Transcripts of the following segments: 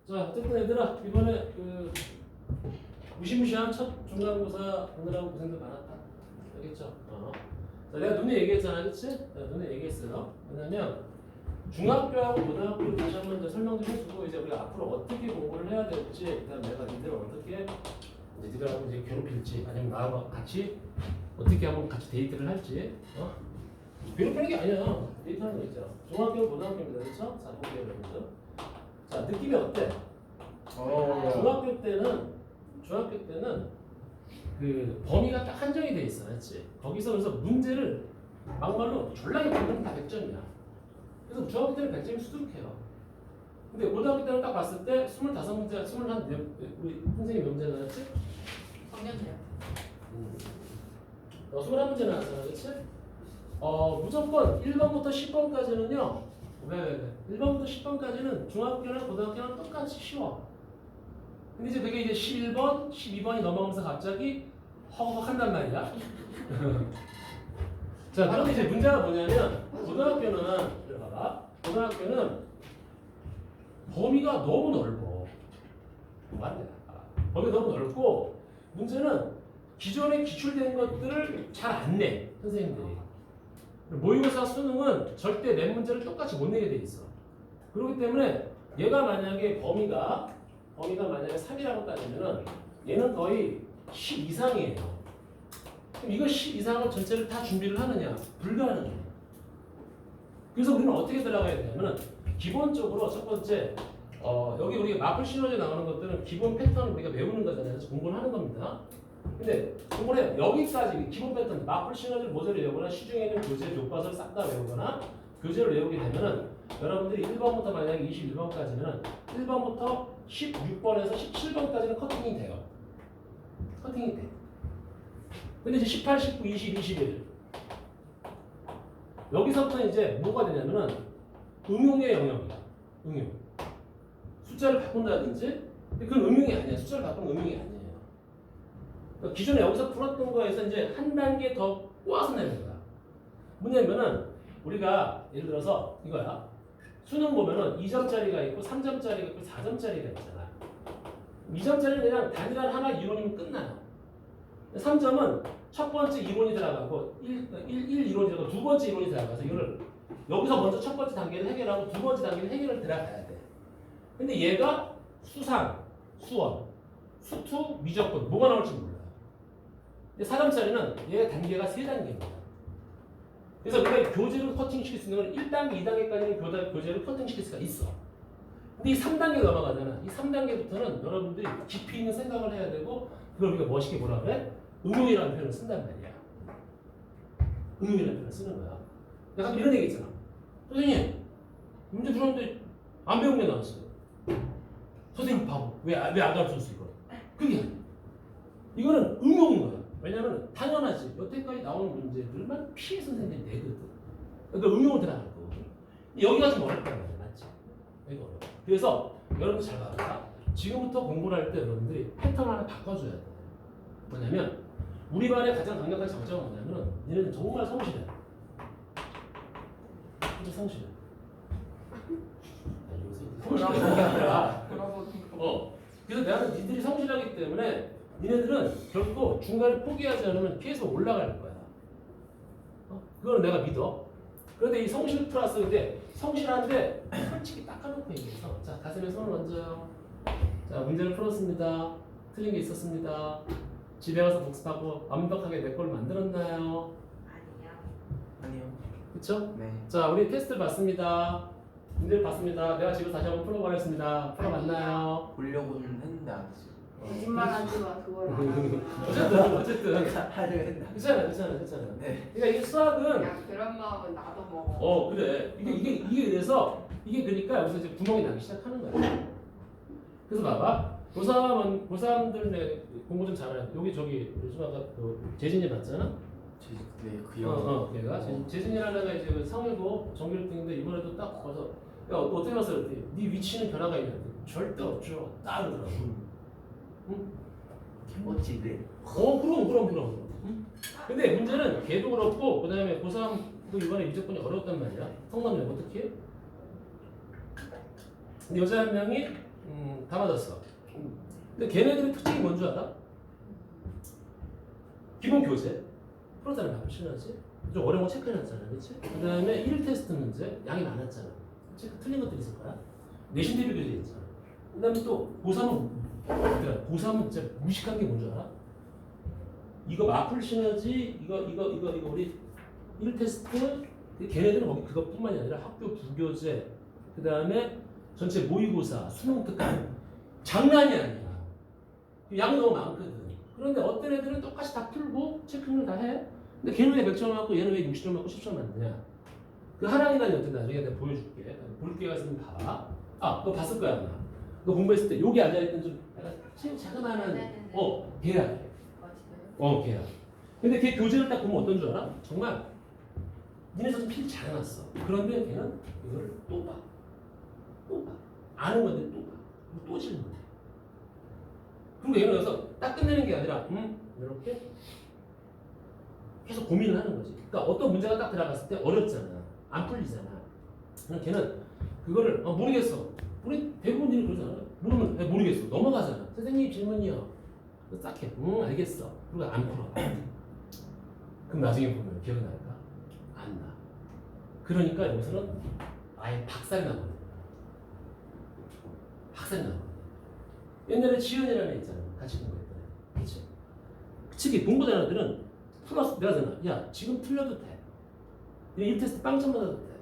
자, 어쨌든 얘들아 이번에 무시무시한 첫 중간고사 오느라고 고생도 많았다. 알겠죠? 자, 내가 눈에 얘기했잖아, 그치? 내가 눈에 얘기했어요. 왜냐면 중학교하고 고등학교를 다시 한번 이제 설명 좀 해주고 이제 우리가 앞으로 어떻게 공부를 해야 될지, 그다음 내가 니들을 어떻게 이제 니들하고 이제 괴롭힐지, 아니면 나하고 같이 어떻게 한번 같이 데이트를 할지, 괴롭히는 게 아니야. 데이트하는 거 있잖아. 중학교, 고등학교입니다, 그렇죠? 자, 볼게요, 여러분들. 자, 느낌이 어때? 중학교 때는 그 범위가 딱 한정이 돼 있어, 그렇지? 거기서 그래서 문제를 막말로 졸라게 풀면 다 100점이야. 그래서 중학교 때는 100점이 수두룩해요. 근데 고등학교 때는 딱 봤을 때 25문제, 21, 우리 선생님 몇 문제 나왔지? 작년에요. 21문제 나왔잖아, 그렇지? 무조건 1번부터 10번까지는요. 왜? 1번부터 10번까지는 중학교나 고등학교랑 똑같이 쉬워. 근데 이제 그게 이제 11번, 12번이 넘어가면서 갑자기 허걱 한단 말이야. 자, 그런데 이제 문제가 뭐냐면 고등학교는 이리 봐봐. 고등학교는 범위가 너무 넓어. 맞네. 범위가 너무 넓고 문제는 기존에 기출된 것들을 잘 안 내. 선생님들이. 모의고사 수능은 절대 낸 문제를 똑같이 못 내게 돼 있어. 그렇기 때문에 얘가 만약에 범위가 만약에 3이라고 따지면은 얘는 거의 10 이상이에요. 그럼 이거 10 이상을 전체를 다 준비를 하느냐? 불가능해요. 그래서 우리는 어떻게 들어가야 되냐면은 기본적으로 첫 번째 여기 우리가 마플 시너지 나오는 것들은 기본 패턴을 우리가 외우는 거잖아요. 그래서 공부를 하는 겁니다. 근데 공부를 해 여기까지 기본 패턴 마플 시너지를 모조리 외우거나 시중에 있는 교재 교과서를 싹 다 외우거나 교재를 외우게 되면은 여러분들이 1번부터 만약에 21번까지는 1번부터 16번에서 17번까지는 커팅이 돼요. 커팅이 돼. 근데 이제 18, 19, 20, 21 여기서부터 이제 뭐가 되냐면은 응용의 영역이야. 응용. 숫자를 바꾼다든지 근데 그건 응용이 아니야. 숫자를 바꾸는 응용이 아니에요. 그러니까 기존에 여기서 풀었던 거에서 이제 한 단계 더 꼬아서 내는 거야. 뭐냐면은 우리가 예를 들어서 이거야. 수능 보면은 2점짜리가 있고 3점짜리가 있고 4점짜리가 있잖아. 2점짜리는 그냥 단위란 하나 이론이면 끝나요. 3점은 첫 번째 이론이 들어가고 1 이론이 들어가고 두 번째 이론이 들어가서 이거를 여기서 먼저 첫 번째 단계를 해결하고 두 번째 단계를 해결을 들어가야 돼. 근데 얘가 수상, 수원, 수투, 미적분 뭐가 나올지 몰라. 근데 4점짜리는 얘가 단계가 3단계입니다. 그래서 우리가 교재를 커팅시킬 수 있는 건 1단계, 2단계까지는 교재를 커팅시킬 수가 있어. 근데 이 3단계 넘어가잖아. 이 3단계부터는 여러분들이 깊이 있는 생각을 해야 되고 그걸 우리가 멋있게 뭐라 그래? 응용이라는 표현을 쓴단 말이야. 응용이라는 표현을 쓰는 거야. 내가 이런 얘기 있잖아. 선생님, 문제 들었는데 안 배운 게 나왔어요. 선생님 바보. 왜 안 가르쳐줬어 이거? 그게 아니야. 이거는 응용인 거야. 왜냐면 당연하지. 여태까지 나오는 문제들만 피해 선생님이 내거든. 그러니까 응용을 들어갈 거거든. 여기가 좀 어렵단 말이야. 맞지? 여기가 어려워. 그래서 여러분들 잘 봐봐. 지금부터 공부를 할 때 여러분들이 패턴 하나 바꿔줘야 돼. 뭐냐면 우리 반의 가장 강력한 장점은 뭐냐면 얘네는 정말 성실해. 진짜 성실해. 성실한 게 아니라 그래서 나는 니들이 성실하기 때문에 니네들은 결코 중간에 포기하지 않으면 계속 올라갈 거야. 그거는 내가 믿어. 그런데 이 성실 플러스 근데 성실한데 솔직히 닦아놓고 얘기해서 자 가슴에 손을 얹어요. 자 문제를 풀었습니다. 틀린 게 있었습니다. 집에 가서 복습하고 완벽하게 내 걸 만들었나요? 아니요. 그쵸? 네. 자 우리 테스트를 봤습니다. 문제를 봤습니다. 내가 집에 다시 한번 풀어보겠습니다. 풀어봤나요? 보려고는 했는데 안 했어요. 거짓말하지 마. 그걸 안 하구나. 어쨌든 하려 했나? 괜찮아. 네. 그러니까 이게 수학은 야 그런 마음은 나도 먹어. 그래. 이게 그래서 이게 그러니까 여기서 이제 구멍이 나기 시작하는 거야. 그래서 봐봐. 고3들 공부 좀 잘해. 여기 저기 요즘아까 그 재진이 봤잖아. 네, 그 형. 걔가 재진이라는 애가 이제 그 상일고 정규등인데 이번에도 딱 가서 야 어떻게 봤어? 그랬더니 네 위치는 변화가 있는데 절대 없죠. 따르더라고. 응? 김멋지네. 그럼. 응? 근데 문제는 걔도 그렇고 그다음에 고3도 이번에 미적분이 어려웠단 말이야. 성남역 어떻게 해? 근데 여자 한 명이 다 맞았어. 근데 걔네들의 특징이 뭔 줄 알아? 기본 교재. 풀었다는 답을 실어야지. 좀 어려운 거 체크해놨잖아, 그렇지? 그 다음에 1 테스트 문제 양이 많았잖아. 체크 틀린 것들이 있을 거야. 내신 대비 교재 있잖아. 그 다음에 또 고3은 고3은 진짜 무식한 게 뭔 줄 알아? 이거 마플 시너지 이거 우리 1 테스트 걔네들은 거기 그것뿐만이 아니라 학교 부교재 그 다음에 전체 모의고사 수능 특강 장난이 아니야. 양이 너무 많거든. 그런데 어떤 애들은 똑같이 다 풀고 체크를 다 해. 근데 걔는 왜 100점 맞고 얘는 왜 60점 맞고 10점 맞느냐? 그 하랑이라는 여튼 나중에 내가 보여줄게. 볼게 가서 봐봐. 아, 너 봤을 거야 아마. 너 공부했을 때 여기 앉아있던 좀 약간 자그마한 걔야. 걔야. 근데 걔 교재를 딱 보면 어떤 줄 알아? 정말 니네 좀 필 잘해놨어. 그런데 걔는 이거를 또 봐. 또 봐. 아는 건데 또 봐. 또 질문해. 그리고 얘는 여기서 딱 끝내는 게 아니라 이렇게 계속 고민을 하는 거지. 그러니까 어떤 문제가 딱 들어갔을 때 어렵잖아. 안 풀리잖아. 그럼 걔는 그거를 모르겠어. 우리 대부분들이 그러잖아. 모르면 모르겠어. 넘어가잖아. 선생님 질문이요. 싹 해. 알겠어. 그리고 안 풀어. 그럼 나중에 보면 기억이 날까? 안 나. 그러니까 여기서는 아예 박살이 나거든. 박살이 나거든. 옛날에 지연이라는 애 있잖아. 같이 공부했던 애. 그치? 특히 공부 잘하는 애들은 플러스 내가 하잖아. 야, 지금 틀려도 돼. 이 테스트 빵점 받아도 돼.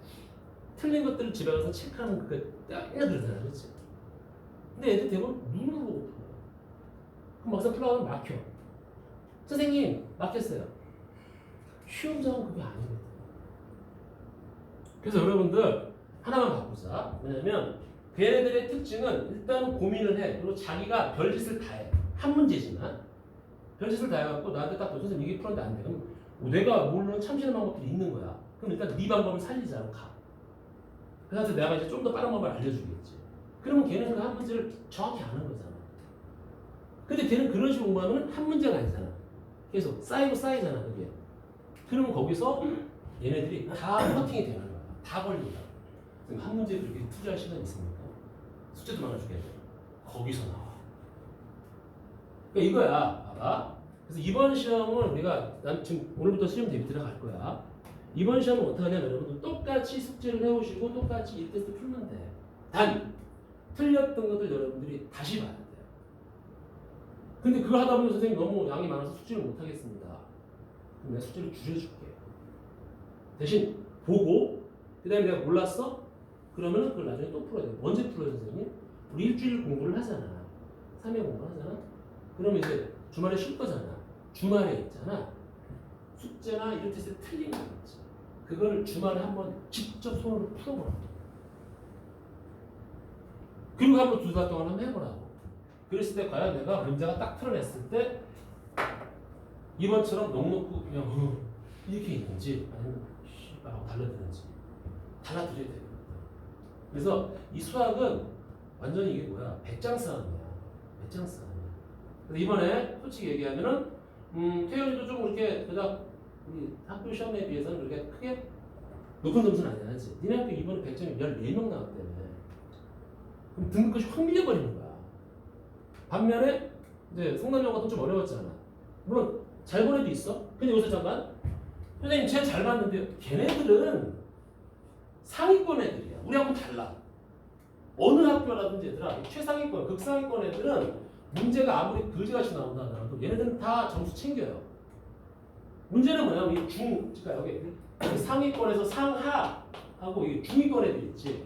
틀린 것들을 집에 가서 체크하는 그게 애들이잖아. 그치? 근데 애들 대부분 눈으로 보고 풀어. 그럼 막상 풀어가면 막혀. 선생님, 막혔어요. 쉬운 점은 그게 아니거든. 그래서 여러분들 하나만 바꾸자. 왜냐면 걔네들의 특징은 일단 고민을 해. 그리고 자기가 별짓을 다 해. 한 문제지만 별짓을 다 해갖고 나한테 딱 선생님 이게 풀었는데 안 돼. 그럼 내가 모르는 참신한 방법들이 있는 거야. 그럼 일단 네 방법을 살리자고 가. 그래서 내가 이제 좀 더 빠른 방법을 알려주겠지. 그러면 걔는 그 한 문제를 정확히 아는 거잖아. 근데 걔는 그런 식으로 공부하면 한 문제가 아니잖아. 계속 쌓이고 쌓이잖아, 그게. 그러면 거기서 얘네들이 다 커팅이 되는 거야. 다 걸린다. 그럼 한 문제에 그렇게 투자할 시간이 있습니까? 숙제도 많아주게 돼. 거기서 나와. 그러니까 이거야. 봐봐. 그래서 이번 시험은 난 지금 오늘부터 시험 대비 들어갈 거야. 이번 시험은 어떻게 하냐면 여러분들 똑같이 숙제를 해오시고 똑같이 이 테스트 풀면 돼. 단 틀렸던 것들 여러분들이 다시 봐야 돼요. 근데 그거 하다 보면 선생님 너무 양이 많아서 숙제를 못 하겠습니다. 그럼 내가 숙제를 줄여줄게. 대신 보고 그 다음에 내가 몰랐어? 그러면은 그걸 나중에 또 풀어야 돼. 언제 풀어요 선생님? 우리 일주일 공부를 하잖아. 3일 공부를 하잖아. 그러면 이제 주말에 쉴 거잖아. 주말에 있잖아. 숙제나 이런 테스트 틀린 거 있지. 그걸 주말에 한번 직접 손으로 풀어보라고. 그리고 한번 2달 동안 한번 해보라고. 그랬을 때 과연 내가 문제가 딱 풀어냈을 때 이번처럼 넉넉고 그냥 이렇게 있는지 아니면 하고 달라드는지 달라드려야 되거든. 그래서 이 수학은 완전히 이게 뭐야? 배짱 싸움이야. 배짱 싸움이야. 그래서 이번에 솔직히 얘기하면은 태연이도 좀 그렇게 그닥 우리 학교 시험에 비해서는 그렇게 크게 높은 점수는 아니야. 그렇지? 니네 학교 이번에 100점이 14명 나왔다며. 그럼 등급까지 확 밀려버리는 거야. 반면에 이제 성남여고 같은 좀 어려웠잖아. 물론 잘 본 애도 있어. 근데 여기서 잠깐 선생님 쟤 잘 봤는데 걔네들은 상위권 애들이야. 우리하고 달라. 어느 학교라든지 얘들아 최상위권, 극상위권 애들은 문제가 아무리 거지같이 나온다 하더라도 얘네들은 다 점수 챙겨요. 문제는 뭐냐면 이 그러니까 여기 상위권에서 상하하고 이 중위권 애들 있지.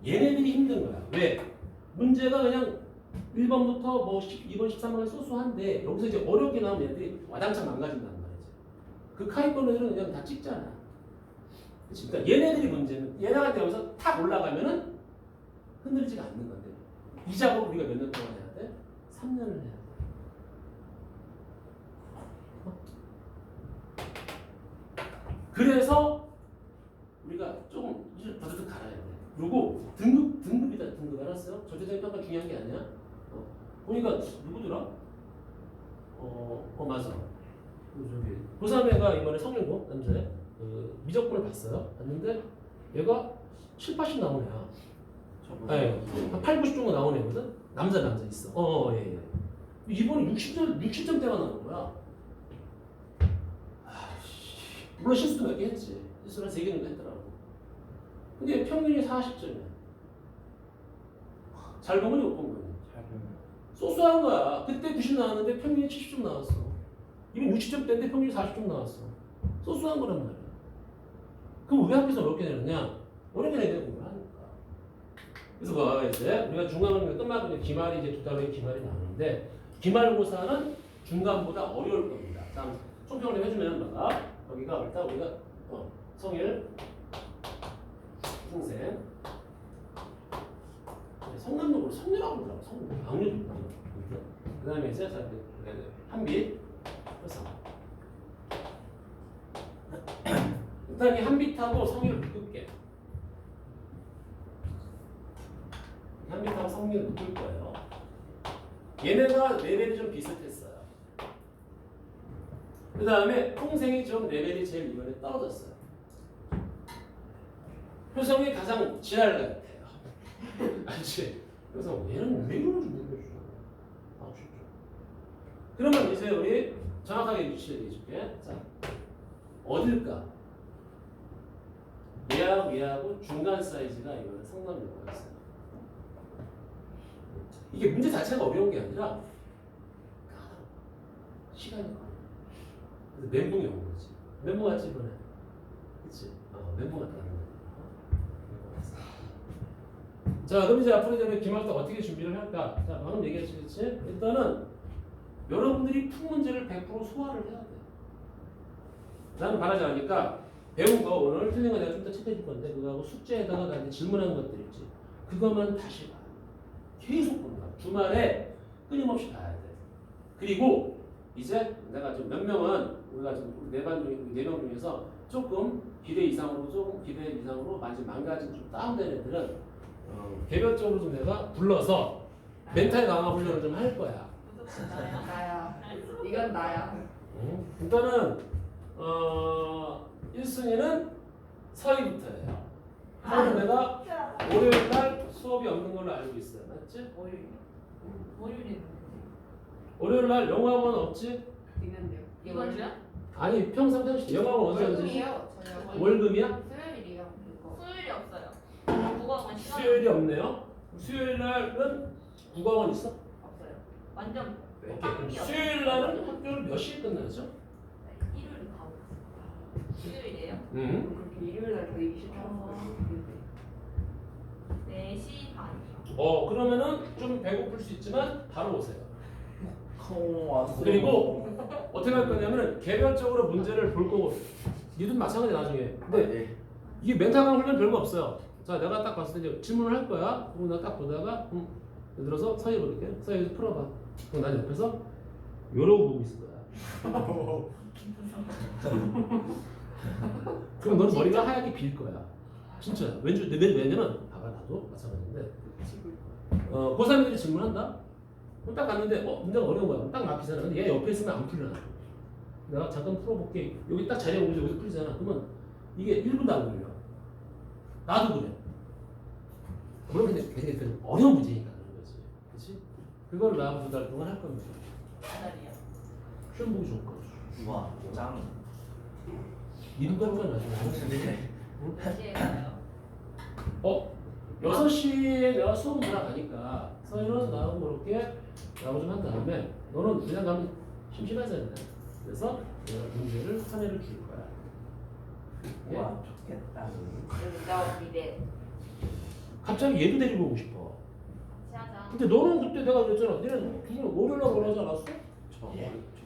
얘네들이 힘든 거야. 왜? 문제가 그냥 1번부터 뭐 2번, 13번은 소소한데 여기서 이제 어렵게 나오면 얘들이 와장창 망가진단 말이지. 그 하위권 애들은 그냥 다 찍잖아. 그치? 그러니까 얘네들이 문제는 얘네한테 여기서 탁 올라가면은 흔들리지가 않는 건데 이 작업을 우리가 몇 년 동안 해야 돼? 3년을 해야 돼. 그래서 우리가 조금 버젓 갈아야 돼. 그리고 등급이다. 등급 알았어요? 절대적인 평가 중요한 게 아니야. 보니까 누구더라? 맞아. 저기 고3애가 이번에 성일고 남자애 미적분을 봤어요. 봤는데 얘가 7, 80 나온 애야. 네, 한 8, 90 정도 나오는 애거든. 남자 있어. 예. 이번에 60점대가 나온 거야. 물론 실수도 몇 개 했지. 실수를 3개 정도 했더라고. 근데 평균이 40점이야. 잘 보면 못 본 거야. 쏘쏘한 거야. 그때 90 나왔는데 평균이 70점 나왔어. 이번 60점대인데 평균이 40점 나왔어. 쏘쏘한 거란 말이야. 그럼 왜 학교에서 어렵게 내느냐? 어렵게 내는 공부를 하니까. 그래서 뭐 이제 우리가 중간고사 끝나고 기말이 이제 2달 후에 기말이 나오는데 기말고사는 중간보다 어려울 겁니다. 다음 총평을 해주면 봐봐. 여기가 일단 우리가 성일, 풍생, 성남역으로 성리라고 그러더라고. 성리, 강렬. 그 다음에 이제 한빛, 그래서 일단 이 한빛하고 성일을 묶을게. 한빛하고 성일을 묶을 거예요. 얘네가 레벨이 좀 비슷했어요. 그 다음에 풍생이 좀 레벨이 제일 이번에 떨어졌어요. 효성이 가장 지랄 같아요. 알지? 그래서 얘는 왜 이러는지 모르겠어. 쉽죠. 그러면 이제 우리 정확하게 위치를 얘기해줄게. 자, 어딜까? 얘하고 중간 사이즈가 이거는 성남역이었어요. 이게 문제 자체가 어려운 게 아니라 시간이 걸려. 그래서 멘붕이 오는 거지. 멘붕 왔지 이번에? 그치? 멘붕 왔다는 거야. 자, 그럼 이제 앞으로 이제 기말도 어떻게 준비를 할까? 자, 방금 얘기했지? 일단은 여러분들이 푼 문제를 100% 소화를 해야 돼. 나는 바라지 않으니까 배운 거 오늘 틀린 거 내가 좀 더 체크해 줄 건데 그거하고 숙제에다가 나한테 질문한 것들 있지. 그것만 다시 봐. 계속 본다. 주말에 끊임없이 봐야 돼. 그리고 이제 내가 좀 몇 명은 우리가 지금 4명 중에서 조금 기대 이상으로 많이 망가진 좀 다운된 애들은 개별적으로 좀 내가 불러서 멘탈 강화 훈련을 좀 할 거야. 나야. 이건 나야. 일단은 1순위는 서희부터예요. 서희는 내가 월요일 날 수업이 없는 걸로 알고 있어요. 맞지? 월요일에 월요일 날 영어학원 없지? 있는데요. 이번 주야? 아니 평상시 영어학원 언제 하지? 월급이에요. 저녁. 월금이야? 수요일이요. 이거. 수요일이 없어요. 국어학원 시간 수요일이 없네요. 수요일 날은 국어학원 있어? 없어요. 완전 오케이. 빵이요. 수요일 날은 학교를 몇 시에 끝나죠? 일요일 가고 수요일이에요? 그렇게 일요일 날 저희 시켜서 4시 반이요. 그러면은 좀 배고플 수 있지만 바로 오세요. 왔어. 그리고 어떻게 할 거냐면은 개별적으로 문제를 볼 거고 니들 마찬가지 나중에. 근데 이게 멘탈 강화 훈련 별거 없어요. 자, 내가 딱 봤을 때 이제 질문을 할 거야. 그리고 나 딱 보다가 예를 들어서 서희 볼게. 서희 풀어봐. 그럼 난 옆에서 요러고 보고 있을 거야. 그럼 너는 머리가 하얗게 빌 거야. 진짜. 왜냐면 봐봐 나도 마찬가지인데. 고3들이 질문한다. 그럼 딱 갔는데 문제가 어려운 거야. 딱 막히잖아. 근데 얘 옆에 있으면 안 풀려. 내가 잠깐 풀어볼게. 여기 딱 자리에 오면서 여기서 풀리잖아. 그러면 이게 1분도 안 걸려. 나도 그래. 물론 근데 되게 어려운 문제니까 그런 거지. 그렇지? 그걸 나하고 2달 동안 할 겁니다. 기다려요. 시험 보기 좋을 거야. 우와, 짱. 이름 갈 거야 나중에. 몇 시에 가요? 6시에 내가 수업 들어가니까 서희는 나하고 그렇게 나하고 좀 한 다음에 너는 그냥 가면 심심하잖아. 그래서 내가 문제를 한 해를 줄 거야. 우와, 좋겠다. 나 미래. 갑자기 얘도 데리고 오고 싶어. 같이 하자. 근데 너는 그때 내가 그랬잖아. 너는 월요일 날 오라지 않았어?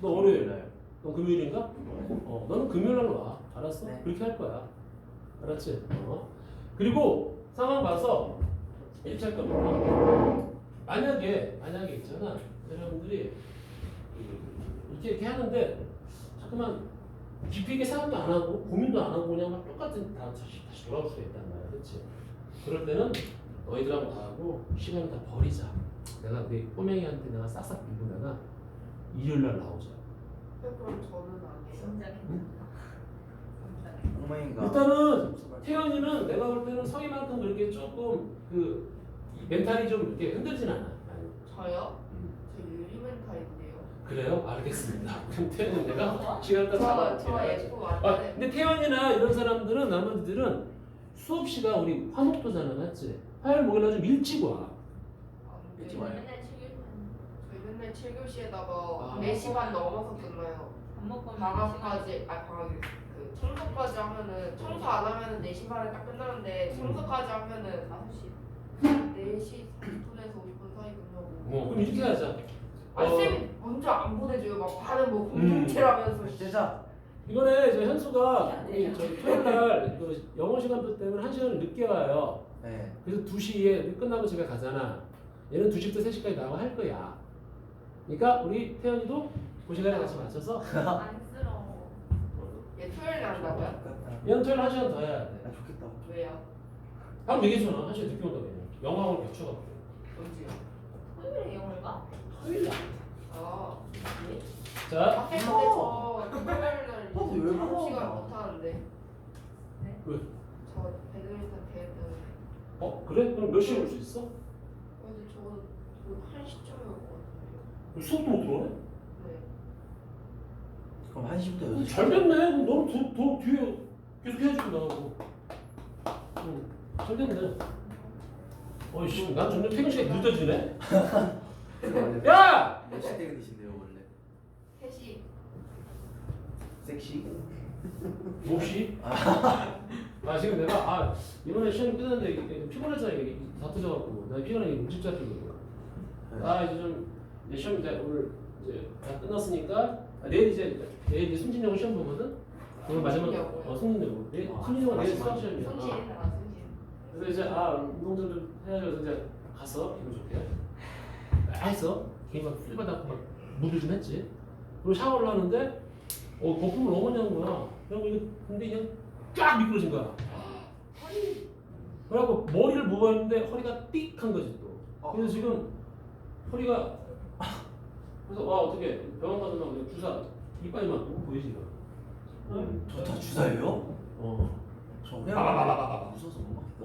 너 월요일 날. 너 금요일인가? 너는 금요일 날 와. 알았어? 네. 그렇게 할 거야. 알았지? 그리고 상황 봐서 이렇게 할 겁니다. 만약에 있잖아. 여러분들이 이렇게 하는데 잠깐만 깊이 있게 생각도 안 하고 고민도 안 하고 그냥 막 똑같은 다시 돌아올 수가 있단 말이야. 그렇지? 그럴 때는 너희들하고 나하고 시간을 다 버리자. 내가 우리 꼬맹이한테 내가 싹싹 빌고 내가 일요일 날 나오자. 그럼 저는 아니에요. 진짜 괜찮다. 어머니가 일단은 태연이는 내가 볼 때는 성희만큼 그렇게 조금 멘탈이 좀 이렇게 흔들진 않아. 많이. 저요? 저 유리멘탈인데요. 그래요? 알겠습니다. 그럼 태연은 내가 시간 따라 저 F 아, 완전히 근데 태연이나 이런 사람들은 나머지들은 수업 시간 우리 화목도잖아, 맞지? 화요일 목요일 좀 일찍 와. 일찍 안 와요? 돼. 맨날 7교시 저희 맨날 7교시에다가 아. 4시 반 넘어서 끝나요. 밥 먹고 방학까지 방학이 그 청소까지 하면은 청소 안 하면은 4시 반에 딱 끝나는데 청소까지 하면은 4시 40분에서 50분 사이 끝나고. 그럼 이렇게 하자. 쌤이 먼저 안 보내줘요. 막 반은 뭐 공동체라면서. 제자. 이번에 이제 현수가 우리 저희 토요일날 그 영어 시간표 때문에 1시간 늦게 와요. 네. 그래서 2시에 끝나고 집에 가잖아. 얘는 2시부터 3시까지 나와 할 거야. 그러니까 우리 태연이도 그 시간에 같이 맞춰서 안쓰러워. 얘 토요일에 한다고요? 아깝다. 얘는 토요일 1시간 더 해야 돼. 아 좋겠다. 왜요? 방금 얘기했잖아. 1시간 늦게 온다고. 영어학원 겹쳐갖고. 언제요? 토요일에 영어가? 토요일 날. 아, 자, 근데 저 토요일날 왜 그러? 시간 못 하는데. 네? 왜? 저 배드민턴 대회 때문에. 그래? 그럼 몇 시에 올 수 있어? 근데 저 1시쯤에 올 것 같은데요. 수업도 못 들어오네? 네. 그럼 1시부터 6시. 잘 됐네. 그럼 너는 더 뒤에 계속 해야지 나하고. 응, 잘 됐네. 어이씨, 난 점점 퇴근 시간이 늦어지네. 야! 몇시 퇴근이신데요 원래? 3시. 섹시? 몹시? 지금 내가 이번에 시험 끝났는데 이게 피곤했잖아. 이게 다 터져갖고 나 피곤해. 이게 묵집 잡히거든. 이제 좀 이제 시험 이제 오늘 이제 다 끝났으니까 내일 이제 승진여고 시험 보거든. 오늘 마지막 승진여고요? 승진여고. 승진여고 내일 수학 시험이야. 성실이다, 성실. 그래서 이제 운동 좀 해야죠. 이제 가서 기분 좋게 했어. 개인 막 풀받아 막 무드 좀 했지. 그리고 샤워를 하는데 거품을 너무 많이 한 거야. 그리고 이거 근데 그냥 쫙 미끄러진 거야. 그래갖고 머리를 모았는데 허리가 띡한 거지 또. 그래서 지금 허리가 그래서 어떻게 병원 가서 그냥 주사 이빨만 너무 보이지? 저 다 주사예요? 저 그냥 무서워서 못 맞겠다.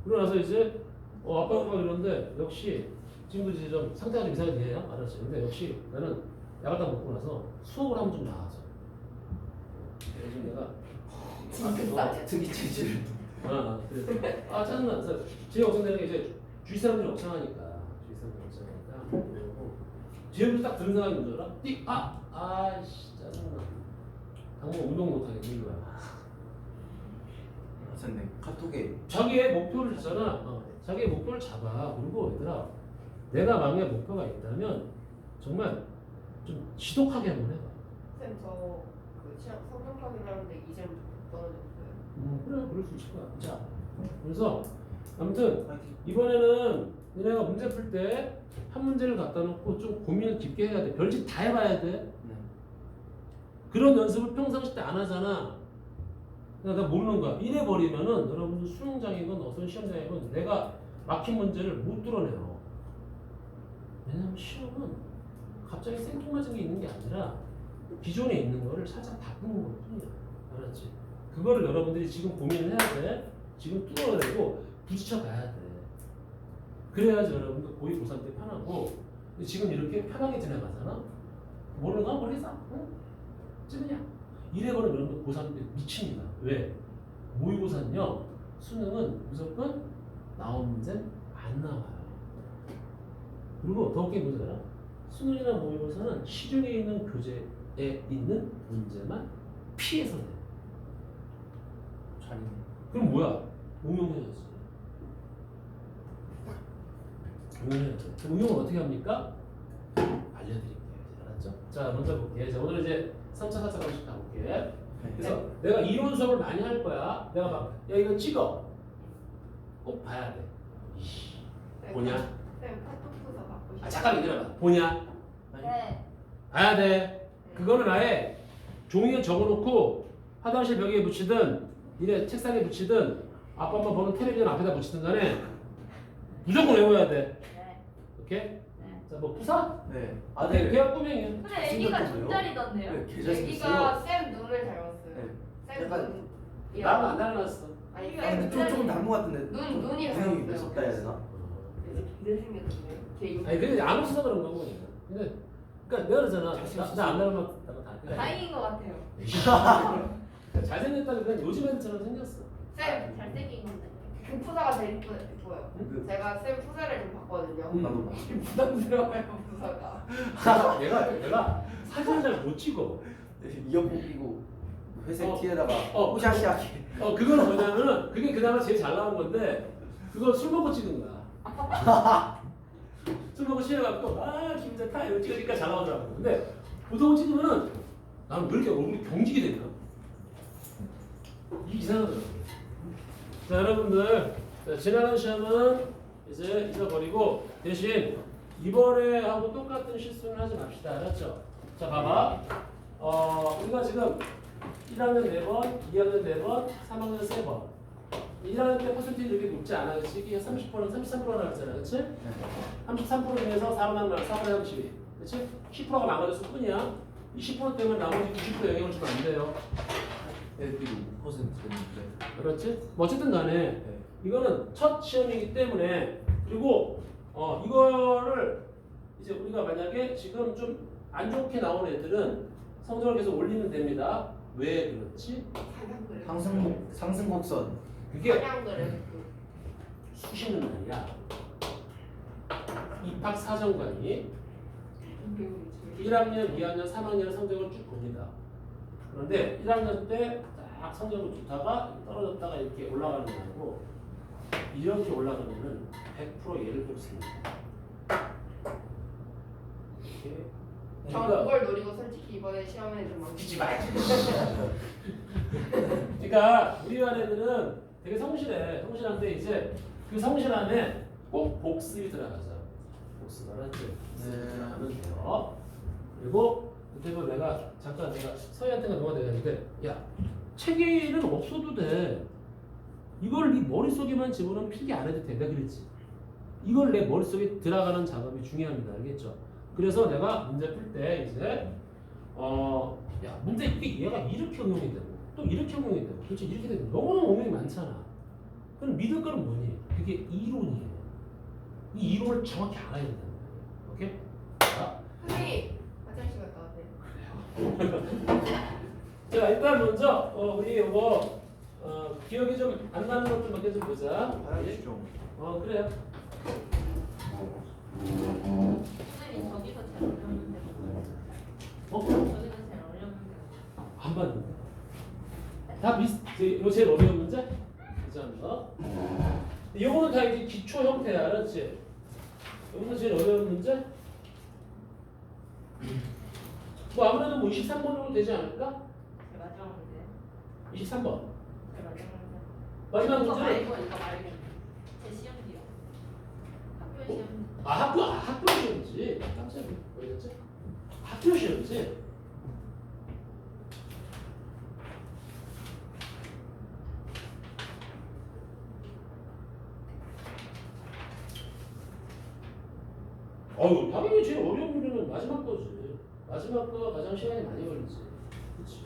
그러고 나서 이제 아빠가 그러는데 역시 지금도 이제 좀 상태가 좀 이상하게 돼요. 알았지. 근데 역시 나는 약을 다 먹고 나서 수업을 하면 좀 나아져. 그래서 내가 특이 체질. 그래서 짜증나. 그래서 제 걱정되는 게 이제 주위 사람들이 억창하니까 그리고 뒤에부터 딱 들은 생각이 뭔지 알아? 아이씨 짜증나. 당분 운동 못하겠는 거야. 선생님 카톡에 자기의 목표를 있잖아. 자기의 목표를 잡아. 그리고 얘들아, 내가 만약에 목표가 있다면 정말 좀 지독하게 한번 해봐. 쌤, 저그 시험 성적 확인하는데 이제부터 떨어졌어요. 그래, 그럴 수 있을 거야. 자, 그래서 아무튼 파이팅. 이번에는 너네가 문제 풀 때 한 문제를 갖다 놓고 좀 고민을 깊게 해야 돼. 별짓 다 해봐야 돼. 네. 그런 연습을 평상시 때 안 하잖아. 나 모르는 거야. 이래 버리면은 여러분들 수능장이건 어떤 시험장이건 내가 막힌 문제를 못 뚫어내요. 왜냐면 시험은 갑자기 생뚱맞은 게 있는 게 아니라 기존에 있는 거를 살짝 바꾸는 것 뿐이야. 알았지? 그거를 여러분들이 지금 고민을 해야 돼. 지금 뚫어내고 부딪혀 가야 돼. 그래야지 여러분들 고2, 고3 때 편하고. 근데 지금 이렇게 편하게 지나가잖아. 모르는 거 모르겠어. 응? 찌느냐? 이래버리면 여러분들 고3 때 미칩니다. 왜? 모의고사는요, 수능은 무조건 나온 문제는 안 나와요. 그리고 더 웃긴 문제 알아? 수능이나 모의고사는 시중에 있는 교재에 있는 문제만 피해서 내. 잘했네. 그럼 뭐야? 응용해야지. 응용해야지. 응용을 어떻게 합니까? 알려드릴게요. 알았죠? 자, 먼저 볼게요. 자, 오늘 이제 3차, 4차 방식 가볼게. 그래서 내가 이론 수업을 많이 할 거야. 내가 막, 야, 이거 찍어. 꼭 봐야 돼. 이씨, 보냐? 쌤, 카톡부서 받고 싶어요. 잠깐 기다려봐. 보냐? 네. 봐야 돼. 그거는 아예 종이에 적어놓고 화장실 벽에 붙이든 니네 책상에 붙이든 아빠 엄마 보는 텔레비전 앞에다 붙이든 간에 무조건 외워야 돼. 네. 오케이? 네. 자, 뭐 부사? 네. 네. 그냥 꼬맹이야. 근데 애기가 존잘이던데요? 네, 계좌 애기가 쌤 눈을 닮았어요. 네. 쌤 약간 눈. 나안 닮았어. 아니 아 근데 쌤 조금 남은 것 같은데. 눈이 분명히 닮았어요. 무섭다 해야 되나? 이런 생겼는데. 제 아니 근데 안 웃어서 그런 거고 그냥. 근데 그러니까 내가 그러잖아. 나안 닮았다고 다. 다행인 것 같아요. 잘생겼다는 건 요즘 애들처럼 생겼어. 쌤, 잘생긴 건데. 그 푸사가 제일 이뻐요. 제가 쌤 푸사를 좀 봤거든요. 나도 봐. 부담스러워요 푸사가. 내가 사진을 잘 못 찍어. 이어폰 끼고 회색 어. 티에다가 어. 호샤시하게. 그거는 뭐냐면은 그게 그나마 제일 잘 나온 건데 그거 술 먹고 찍은 거야. 술 먹고 취해갖고 기분 좋다 이거 찍으니까 잘 나오더라고. 근데 보통 찍으면은 나는 왜 이렇게 얼굴이 경직이 되냐? 이게 이상하더라고. 자 여러분들 자, 지나간 시험은 이제 잊어버리고 대신 이번에 하고 똑같은 실수는 하지 맙시다. 알았죠? 자 봐봐. 우리가 지금 1학년 4번, 2학년 4번, 3학년 3번. 1학년 때 퍼센테이지 이렇게 높지 않아, 그치? 이게 30%는 33%라 했잖아, 그치? 33% 중에서 4분의 32, 그치? 10%가 망가졌을 뿐이야. 이 10% 때문에 나머지 90% 영향을 주면 안 돼요. 애들이 5%였는데. 그렇지? 뭐 어쨌든 간에 이거는 첫 시험이기 때문에 그리고 이거를 이제 우리가 만약에 지금 좀 안 좋게 나온 애들은 성적을 계속 올리면 됩니다. 왜 그렇지? 상승 곡선. 그게 한양들은 수시는 아니야. 입학 사정관이 1학년, 2학년, 3학년 성적을 쭉 봅니다. 그런데 1학년 때 딱 성적을 좋다가 떨어졌다가 이렇게 올라가는 거고 이렇게 올라가면은 100% 얘를 뽑습니다. 이렇게. 전 그걸 노리고 솔직히 이번에 시험에 좀 뒤지 말지. 그러니까 우리 반 애들은 되게 성실한데 이제 그 성실함에 꼭 복습이 들어가죠. 복습 알았지? 들어가면 돼요. 그리고 그때 내가 잠깐 서희한테가 뭐가 되는데 야 체계는 없어도 돼. 이걸 네 머릿속에만 집어넣으면 필기 안 해도 돼. 내가 그랬지. 이걸 내 머릿속에 들어가는 작업이 중요합니다. 알겠죠? 그래서 내가 문제 풀 때 이제 야 문제 이게 얘가 이렇게 응용이 되고 또 이렇게 응용이 되고 도대체 이렇게 되고 너무너무 응용이 많잖아. 그럼 믿을 거는 뭐니? 그게 이론이에요. 이 이론을 정확히 알아야 된다는 거예요. 오케이? 자, 선생님 화장실 갔다 왔어요. 자 일단 먼저 우리 이거 기억이 좀 안 나는 것 좀 몇 개 좀 보자. 화장실 좀. 그래요. 선생님 저기서 제일 어려운데. 저기서 제일 어려운데. 안 봤는데. 다 이거 제일 어려운 문제? 그죠? 이거는 다 이제 기초 형태야, 알았지? 이거는 제일 어려운 문제? 뭐 아무래도 뭐 23번 정도 되지 않을까? 제 마지막 문제. 23번. 제 마지막 문제. 마지막 이거 문제는 말고 이거 말고. 제 시험지요. 학교 시험. 학교 시험이지. 깜짝이야. 뭐였지? 학교 시험이지. 당연히 제일 어려운 문제는 마지막 거지. 마지막 거가 가장 시간이 많이 걸리지. 그렇지.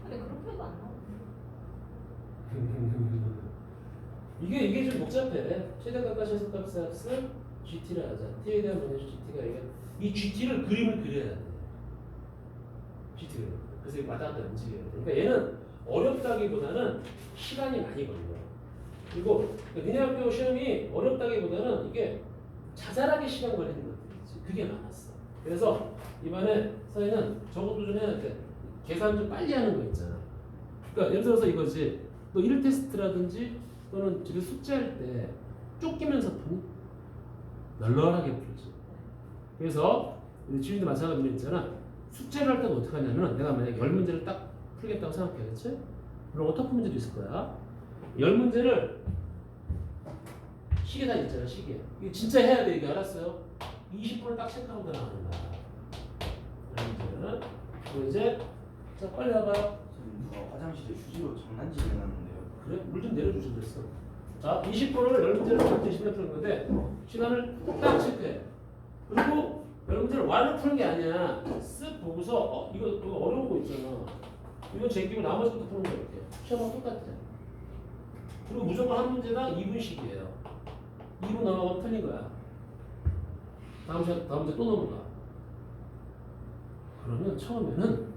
근데 그렇게 해도 안 나오네. 이게 좀 복잡해. 최대값과 최소값의 합을 GT를 하자. T에 대한 문제죠. GT가 이 GT를 그림을 그려야 돼. GT를. 그래서 왔다 갔다 움직여야 돼. 그러니까 얘는 어렵다기보다는 시간이 많이 걸려. 그리고 니네 학교 시험이 어렵다기보다는 이게 자잘하게 시간 걸리는 것들이지. 그게 많았어. 그래서 이번에 서희는 저것도 좀 해야 돼. 계산 좀 빨리 하는 거 있잖아. 그러니까 예를 들어서 이거지. 너 1테스트라든지 또는 집에 숙제할 때 쫓기면서 푸니? 널널하게 풀지. 그래서 우리 지금도 마찬가지로 있잖아. 숙제를 할 때는 어떻게 하냐면 내가 만약에 10문제를 딱 풀겠다고 생각해. 그렇지? 그럼 어떻게 문제도 있을 거야. 10문제를 시계 다 있잖아. 시계. 이거 진짜 해야 돼. 이게 알았어요? 20분을 딱 체크하고 나가는 거야. 10문제는. 그리고 이제 자 빨리 와봐요. 화장실에 휴지로 장난질 해놨는데요. 그래? 물 좀 내려주시면 됐어. 자, 20분을 10문제를 딱 20분에 푸는 건데 시간을 딱 체크해. 그리고 10문제를 완을 푸는 게 아니야. 쓱 보고서 이거 어려운 거 있잖아. 이거 제끼고 나머지 것도 푸는 거 이렇게. 시험하고 똑같아. 그리고 무조건 한 문제당 2분씩이에요. 2분 넘어가면 틀린 거야. 다음 주에 또 넘어가. 그러면 처음에는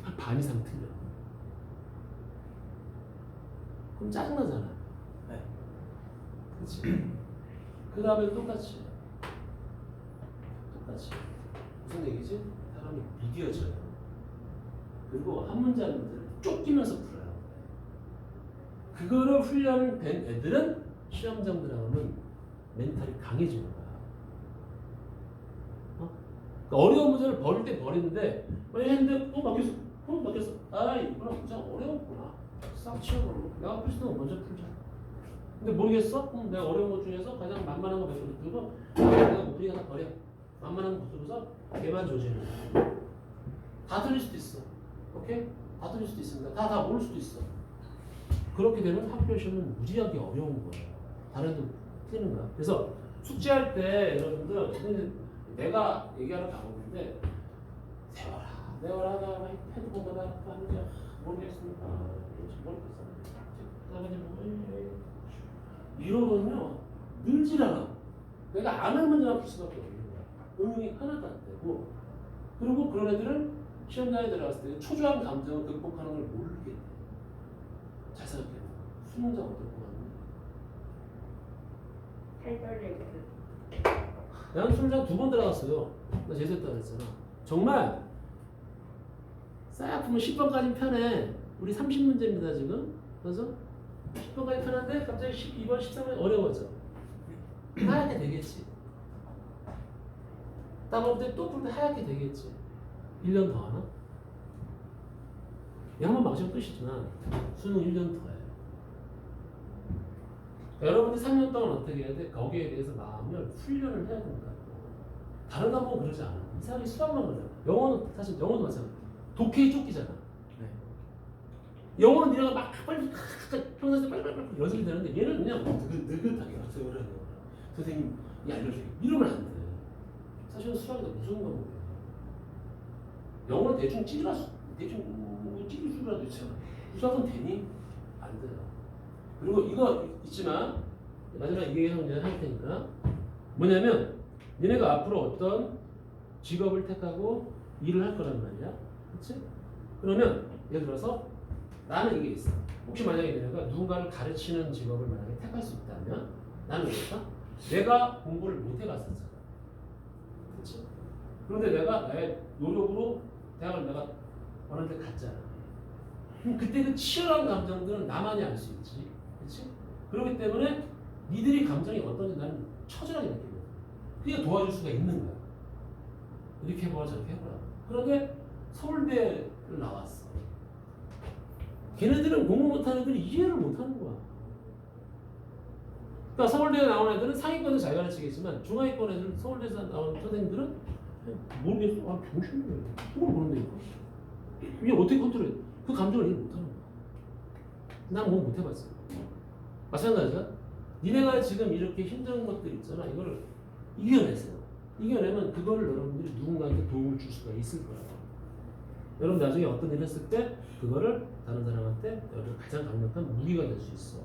한 반 이상 틀려. 그럼 짜증나잖아. 네. 그렇지. 그 다음에 똑같이. 무슨 얘기지? 사람이 미디어져요. 그리고 한 문제를 쫓기면서 풀어요. 그거를 훈련된 애들은 시험장 들어가면 멘탈이 강해지는 거야. 그러니까 어려운 문제를 버릴 때 버리는데 만약에 했는데 막혔어. 아 이거는 진짜 어려웠구나. 싹 치워버리고 내가 풀 수는 먼저 풀자. 근데 모르겠어? 그럼 내가 어려운 것 중에서 가장 만만한 거 몇 개 들고 내가 못 풀리게 하나 버려. 만만한 거 들어서 걔만 조지는 거야. 다 틀릴 수도 있어. 오케이? 다 틀릴 수도 있습니다. 다 모를 수도 있어. 그렇게 되면 학교 시험은 무지하게 어려운 거예요. 다른 애도 틀리는 거야. 그래서 숙제할 때 여러분들 내가 얘기하는 방법인데 세워라 나 핸드폰 보다 하는데 모르겠습니다. 이러면요 늘질 않아. 내가 안 할 문제만 풀 수밖에 없는 거야. 응용이 하나도 안 되고 그리고 그런 애들은 시험장에 들어갔을 때 초조한 감정을 극복하는 걸 모르게 돼. 잘 생각해. 수능장 어떨 것 같니? 탈달리거든. 나는 수능장 2번 들어갔어요. 나 재수했다 그랬잖아. 정말 싸약품은 10번까지 편해. 우리 30문제입니다 지금. 그래서 10번까지 편한데 갑자기 12번, 13번 어려워져. 하얗게 되겠지. 다음 때 또 풀 때 하얗게 되겠지. 1년 더 하나? 한번 망치면 끝이지만 수능 1년 더 해요. 여러분이 3년 동안 어떻게 해야 돼? 거기에 대해서 마음을 훈련을 해야 된다. 다른 과목은 그러지 않아. 이상하게 수학만 그러잖아. 영어는 사실 영어도 마찬가지야. 독해에 쫓기잖아. 네. 영어는 니네가 막 빨리 평소에 빨리 연습이 되는데 얘는 그냥 느긋하게 선생님이 알려줘요. 이러면 안 돼. 사실은 수학이 더 무서운 과목이야. 영어는 대충 찌를 수라도 있잖아. 수학은 되니? 안 돼요. 그리고 이거 있지만 마지막 이 얘기를 할 테니까 뭐냐면 니네가 앞으로 어떤 직업을 택하고 일을 할 거란 말이야. 그렇지? 그러면 예를 들어서 나는 이게 있어. 혹시 만약에 내가 누군가를 가르치는 직업을 만약에 택할 수 있다면 나는 그럴까? 내가 공부를 못 해봤었잖아. 그렇지? 그런데 내가 나의 노력으로 대학을 내가 어느 데 갔잖아. 그럼 그때 그 치열한 감정들은 나만이 알 수 있지. 그렇지? 그렇기 때문에 니들이 감정이 어떤지 나는 처절하게 느끼거든. 그게 도와줄 수가 있는 거야. 이렇게 해보라 저렇게 해보라. 그런데 서울대를 나왔어. 걔네들은 공부 못하는 애들이 이해를 못하는 거야. 그러니까 서울대에 나온 애들은 상위권에서 잘 가르치겠지만 중하위권 애들은 서울대에서 나온 선생님들은 모르겠어. 아 병신이야. 그걸 모른다니까. 이게 어떻게 컨트롤해? 그 감정을 이해 못하는 거야. 난 공부 못 해봤어. 마찬가지야. 니네가 지금 이렇게 힘든 것들 있잖아. 이거를 이겨내세요. 이겨내면 그거를 여러분들이 누군가한테 도움을 줄 수가 있을 거야. 여러분 나중에 어떤 일을 했을 때 그거를 다른 사람한테 여러분 가장 강력한 무기가 될 수 있어.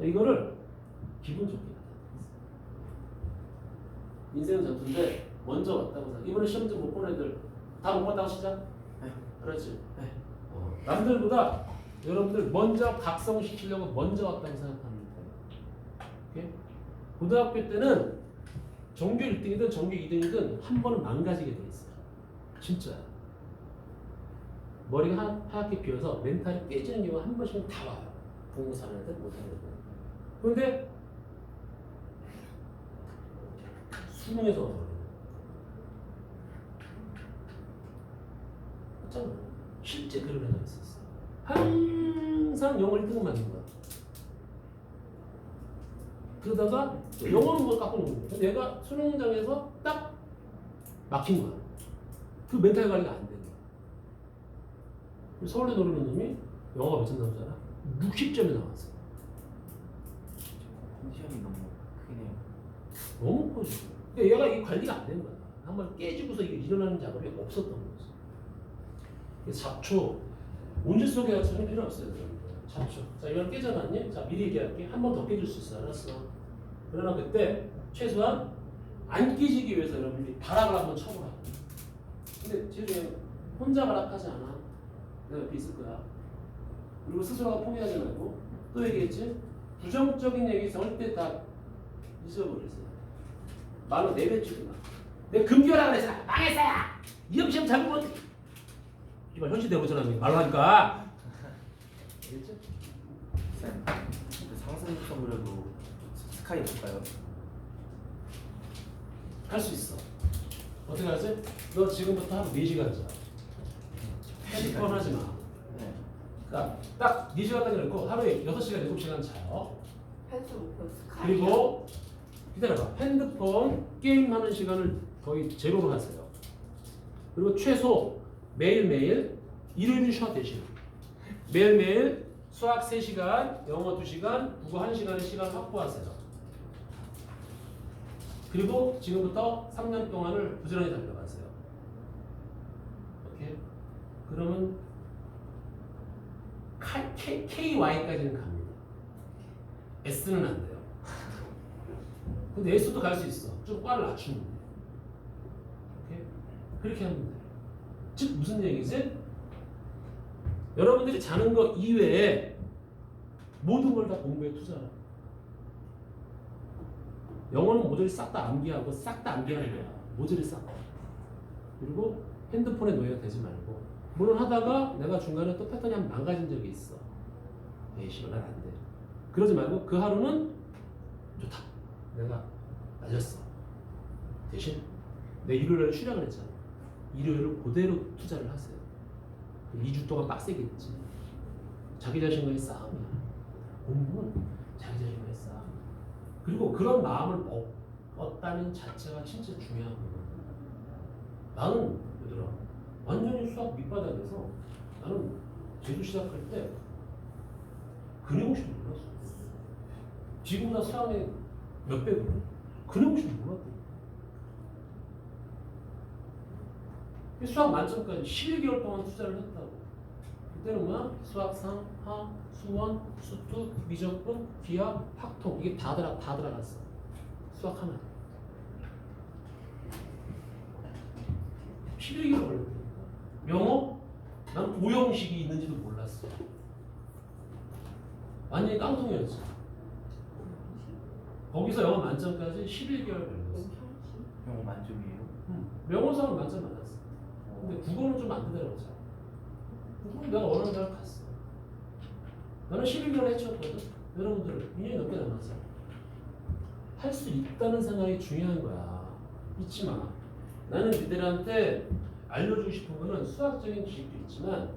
이거를 기분 좋게 하자. 인생은 전투인데 먼저 왔다고 생각. 이번에 시험 좀 못 본 애들 다 못 봤다고 시작? 네. 그렇지. 네. 남들보다 여러분들 먼저 각성시키려고 먼저 왔다고 생각하면 돼요. 오케이? 고등학교 때는 전교 1등이든 전교 2등이든 한 번은 망가지게 돼 있어요. 진짜. 머리가 하얗게 비어서 멘탈이 깨지는 경우가 한 번씩은 다 와요. 공부 잘하는 애들 못하는 애들. 그런데 수능에서 와서 맞잖아. 실제 그런 애가 있었어. 항상 영어 1등을 맞는 거야. 그러다가 영어는 뭐 깎고 놓는 거야. 얘가 수능장에서 딱 막힌 거야. 그 멘탈 관리가 안 되는 거야. 서울대 노리는 놈이 영어가 몇 점 나오잖아. 60점이 나왔어. 컨디션이 너무 크네요. 너무 커지. 그러니까 얘가 이 관리가 안 되는 거야. 한번 깨지고서 이게 일어나는 작업이 없었던 거지. 잡초, 문제 속에 전혀 필요 없어요. 잡초. 자, 이건 깨져놨니? 자, 미리 얘기할게. 한 번 더 깨질 수 있어. 알았어. 그러나 그때 최소한 안 끼지기 위해서 여러분들이 발악을 한번 쳐보라. 근데 지금 혼자 발악하지 않아. 내가 옆에 있을 거야. 그리고 스스로가 포기하지 말고 또 얘기했지? 부정적인 얘기 절대 다 잊어버리세요. 말로 내뱉지도 마. 내가 금기하라 그랬잖아. 망했어요. 이형 시험 잘 보면 이발 현실 대보잖아. 말로 하니까. 알겠지? 쌤, 그 상승성으로도 스카이 볼까요? 할 수 있어. 어떻게 하지? 너 지금부터 하루 4시간 자. 핸드폰 하지 마. 네. 그러니까 딱 4시간까지 놓고 하루에 6시간, 7시간 자요. 펜스 목표 스카이야. 그리고 기다려봐. 핸드폰 게임하는 시간을 거의 제로로 하세요. 그리고 최소 매일매일 일요일은 쉬어 대신 매일매일 수학 3시간, 영어 2시간, 국어 1시간의 시간을 확보하세요. 그리고 지금부터 3년 동안을 부지런히 달려가세요. 오케이? 그러면 KY까지는 갑니다. S는 안 돼요. 근데 S도 갈 수 있어. 좀 과를 낮추면 돼. 오케이? 그렇게 하면 돼. 즉 무슨 얘기지? 여러분들이 자는 거 이외에 모든 걸 다 공부에 투자하라. 영어는 모조리 싹 다 암기하고 싹 다 암기하는 거야. 모조리 싹 다. 그리고 핸드폰에 노예가 되지 말고 물론 하다가 내가 중간에 또 패턴이 한 번 망가진 적이 있어. 에이 씨발 난 안 돼. 그러지 말고 그 하루는 좋다. 내가 날렸어. 대신 내 일요일에 쉬라고 했잖아. 일요일을 그대로 투자를 하세요. 2주 동안 빡세게 했지. 자기 자신과의 싸움이야. 공부는 자기 자신과의 싸움. 그리고 그런 마음을 먹었다는 자체가 진짜 중요한 거거든. 나는 얘들아 완전히 수학 밑바닥에서 나는 재수 시작할 때 그림없이 몰랐어. 지금보다 수학의 몇 배거든. 그림없이 몰랐거든. 수학 만점까지 11개월 동안 투자를 했다고. 그때는 뭐야? 수학 3, 하, 수원, 수투, 미적분, 기하, 확통 이게 다 들어갔어. 수학 하나. 11개월 걸렸다니까. 영어? 난 오형식이 있는지도 몰랐어. 완전히 깡통이었지. 거기서 영어 만점까지 11개월 걸렸어. 영어 만점이에요? 명호사는 만점 맞았어. 근데 국어는 좀 안 되더라고. 국어는 내가 원하는 대로 갔어. 나는 12개월 해치웠거든. 여러분들 2년이 넘게 남았어. 할 수 있다는 생각이 중요한 거야. 잊지 마. 나는 니들한테 알려주고 싶은 거는 수학적인 지식도 있지만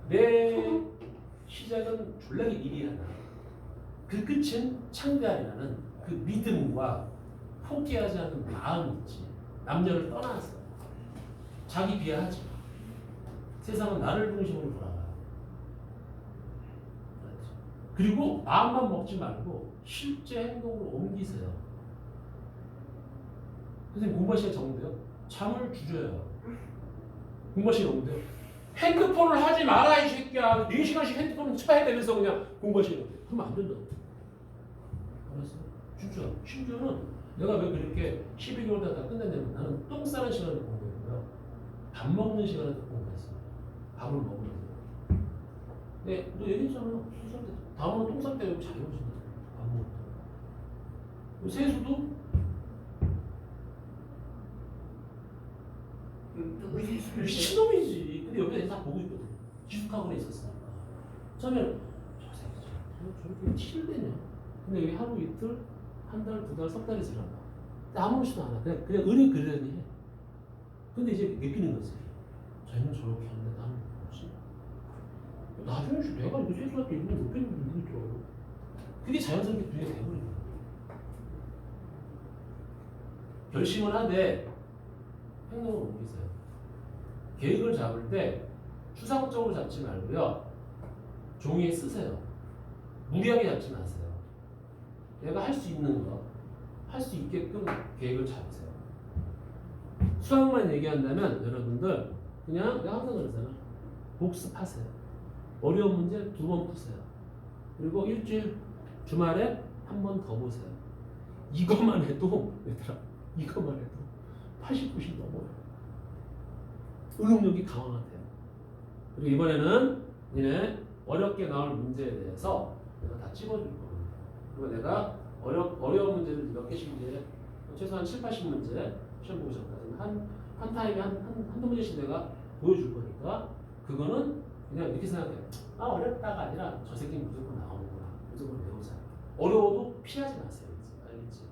내 시작은 졸라게 미리하다. 그 끝은 창대하리라는 그 믿음과 포기하지 않는 마음이 있지. 남녀를 떠나서 자기 비하하지 마. 세상은 나를 중심으로 돌아가. 그리고 마음만 먹지 말고 실제 행동으로 옮기세요. 선생님 공부할 시간 적은데요? 잠을 줄여요. 공부할 시간 없는데요? 핸드폰을 하지 마라 이 새끼야. 4시간씩 핸드폰을 쳐야 되면서 그냥 공부할 시간 없대. 그러면 안 된다고. 알았어? 진짜. 심지어는 내가 왜 그렇게 12개월 다 끝냈냐면 나는 똥 싸는 시간을 공부했고요. 밥 먹는 시간을 공부했어요. 밥을 먹으면서. 네, 너 얘기했잖아. 수술 때. 다음은 똥 쌀 때 잘 오신다. 밥 먹을 때. 세수도 미친놈이지. 근데 옆에 다 보고 있거든. 기숙학원에 있었으니까. 처음에는 저 새끼 저렇게 티를 내냐. 근데 여기 하루 이틀, 한 달, 2달, 3달이 지나가. 근데 아무렇지도 않아. 그냥 의리 그러려니 해. 근데 이제 느끼는 거지. 쟤는 저렇게 하는데 나는 뭐지? 나중에 내가 이거 세수할 때 이거 못 했는데 이거 줄 알아. 그게 자연스럽게 눈에 돼버린 거야. 결심을 하되 행동을 옮기세요. 계획을 잡을 때 추상적으로 잡지 말고요. 종이에 쓰세요. 무리하게 잡지 마세요. 내가 할 수 있는 거, 할 수 있게끔 계획을 잡으세요. 수학만 얘기한다면 여러분들 그냥 내가 항상 그러잖아. 복습하세요. 어려운 문제 2번 푸세요. 그리고 일주일 주말에 한 번 더 보세요. 이것만 해도 얘들아 이것만 해도 80, 90 넘어요. 응용력이 강화가 돼요. 그리고 이번에는 니네 어렵게 나올 문제에 대해서 내가 다 찍어줄 겁니다. 그리고 내가 어려운 문제를 몇 개씩 이제 최소한 7, 80문제 시험 보기 전까지는 한 타임에 한두 문제씩 내가 보여줄 거니까 그거는 그냥 이렇게 생각해요. 아 어렵다가 아니라 저 새끼 무조건 나오는구나. 무조건 배우자. 어려워도 피하지 마세요. 알겠지?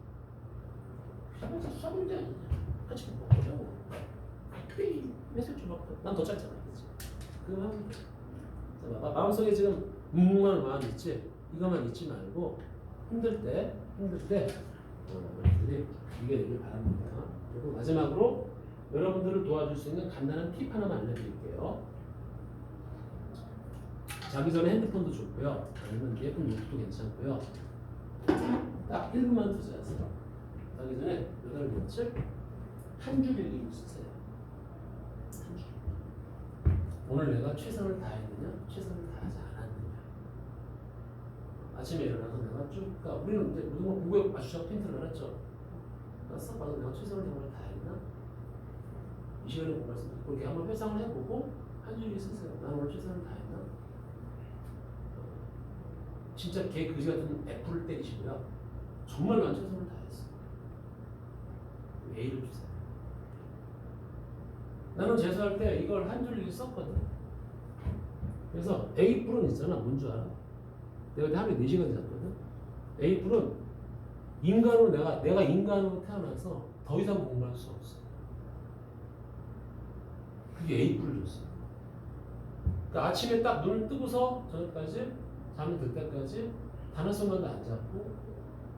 피하면서 수학 문제 아니냐. 같이 뭐 어려워. 몇살 줘봤고 난 더 짧잖아. 그치? 그거만 하면 돼. 자, 봐봐. 마음속에 지금 뭉뭉한 마음 있지? 이것만 잊지 말고 힘들 때 여러분들이 이겨내길 바랍니다. 그리고 마지막으로 여러분들을 도와줄 수 있는 간단한 팁 하나만 알려드릴게요. 자기 전에 핸드폰도 좋고요. 아니면 예쁜 노트도 괜찮고요. 딱 1분만 투자하세요. 자기 전에 8 며칠 한 줄 읽기로 쓰세요. 한 줄. 오늘 내가 최선을 다했느냐, 최선을 다하지 않았느냐. 아침에 일어나서 내가 쭉, 그러니까 우리는 이제 모든 걸 공부에 맞추자고 핀트를 했죠. 싹 봐도 내가 최선을 정말 다했나? 이 시간에 공부할 수 있고 그렇게 한번 회상을 해보고 한 줄이 쓰세요. 나는 오늘 최선을 다했나? 진짜 개 그지 같은 F를 때리시고요. 정말 난 최선을 다했어. A를 주세요. 나는 재수할 때 이걸 한 줄 썼거든. 그래서 A뿔은 있잖아. 뭔 줄 알아? 내가 하루에 4시간 잤거든. A뿔은 인간으로 내가 인간으로 태어나서 더 이상 공부할 수 없어. 그게 A뿔을 줬어. 그러니까 아침에 딱 눈을 뜨고서 저녁까지 잠이 들 때까지 단 한순간도 안 잡고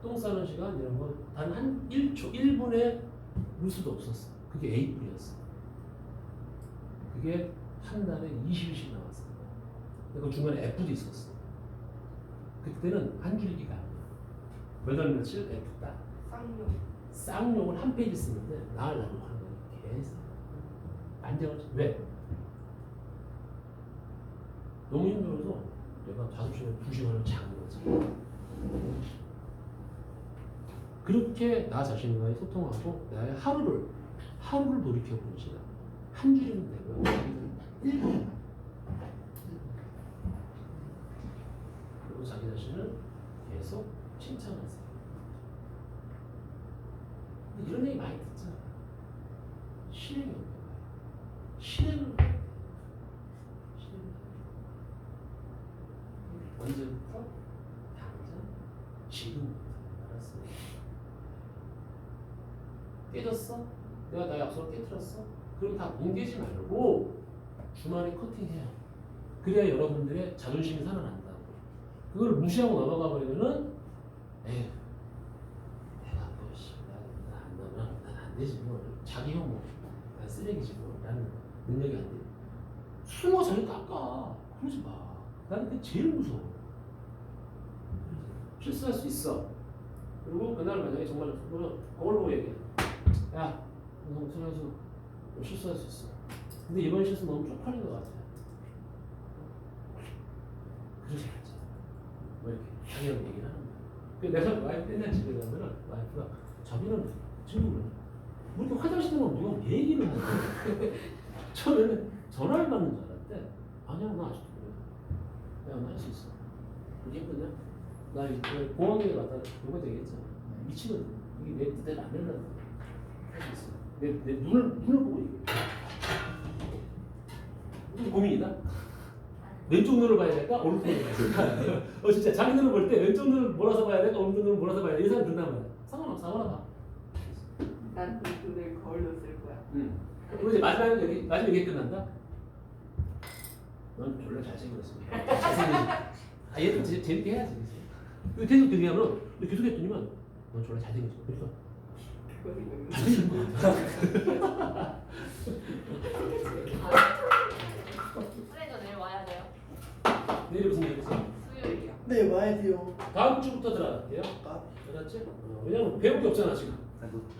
똥 싸는 시간 이런 거 단 한 1초, 1분의 루스도 없었어. 그게 A뿔이었어. 그게 한 달에 20일씩 나왔어. 그 중간에 F도 있었어. 그때는 한 줄기가 아니야. 몇월 며칠 F 딱. 쌍용. 쌍용을 한 페이지 쓰는데 나를 하는 거야. 계속. 안정을 왜? 너무 힘들어서 내가 5시간, 2시간을 자는 거지. 그렇게 나 자신과의 소통하고 나의 하루를 돌이켜보는 시간. 한 줄이면 되고요. 1분. 그리고 자기 자신을 계속 칭찬하세요. 근데 이런 얘기 많이 듣잖아. 실행이 없는 거야. 실행을 해야 돼. 언제부터? 당장? 지금부터. 알았어? 깨졌어? 내가 나 약속을 깨트렸어? 그럼 다 뭉개지 말고 주말에 커팅해요. 그래야 여러분들의 자존심이 살아난다고. 그걸 무시하고 넘어가 버리면은 에휴 내가 안 나면 난 안 되지 뭐. 자기 혐오 난 쓰레기지 뭐. 나는 능력이 안 돼. 숨어 저리 깎아. 그러지 마. 나는 그게 제일 무서워. 실수할 수 있어. 그리고 그날 만약에 정말 거울로 얘기해. 야, 너 선생님 실수할 수 있어. 근데 이번 실수 너무 쪽팔린 것 같아. 그러지 말자. 뭐 이렇게 당연한 얘기를 하는 거야. 그래서 내가 와이프 맨날 집에 가면은 와이프가 자기는 친구를 뭐 이렇게 화장실 가면 누가 내 얘기를 하는 거야. 처음에는 전화를 받는 줄 알았대. 아니야, 나 아직도 그래. 야, 나 할 수 있어. 이게 예쁘냐? 나 이제 공항에 갔다 누가 되겠잖아. 미치거든. 이게 내 뜻대로 안 된다는 거야. 할 수 있어. 내 눈을 보고 얘기해. 무슨 고민이다? 왼쪽 눈을 봐야 될까? 오른쪽 눈을 봐야 될까? 진짜 자기 눈을 볼 때 왼쪽 눈을 몰아서 봐야 될까? 오른쪽 눈을 몰아서 봐야 돼. 이 사람 든단 말이야. 상관없어. 아무나 봐. 난 그 눈을 거울로 쓸 거야. 응. 그리고 이제 마지막 얘기 끝난다? 넌 졸라 잘생겼어. 잘생겼어. 아, 얘도 재밌게 해야지. 계속 얘기하면, 계속 했더니만, 넌 졸라 잘생겼어. 그러니까. 잘생긴 거야. 선생님 내일 와야 돼요. 내일 무슨 얘기지? 수요일이요. 네, 와야 돼요. 다음 주부터 들어갈게요. 알았지? 왜냐면 배울 게 없잖아, 지금.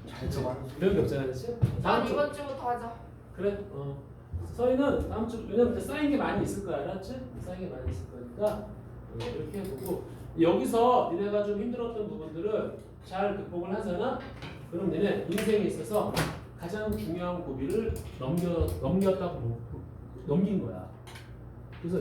잘 적어. 배울 게 없잖아, 그렇지? 난 다음 주. 이번 주부터 하자. 그래. 서희는 다음 주 왜냐면 쌓인 게 많이 있을 거야, 알았지? 쌓인 게 많이 있을 거니까 이렇게 해보고 여기서 니네가 좀 힘들었던 부분들을 잘 극복을 하잖아. 그럼 얘는 인생에 있어서 가장 중요한 고비를 넘긴 거야.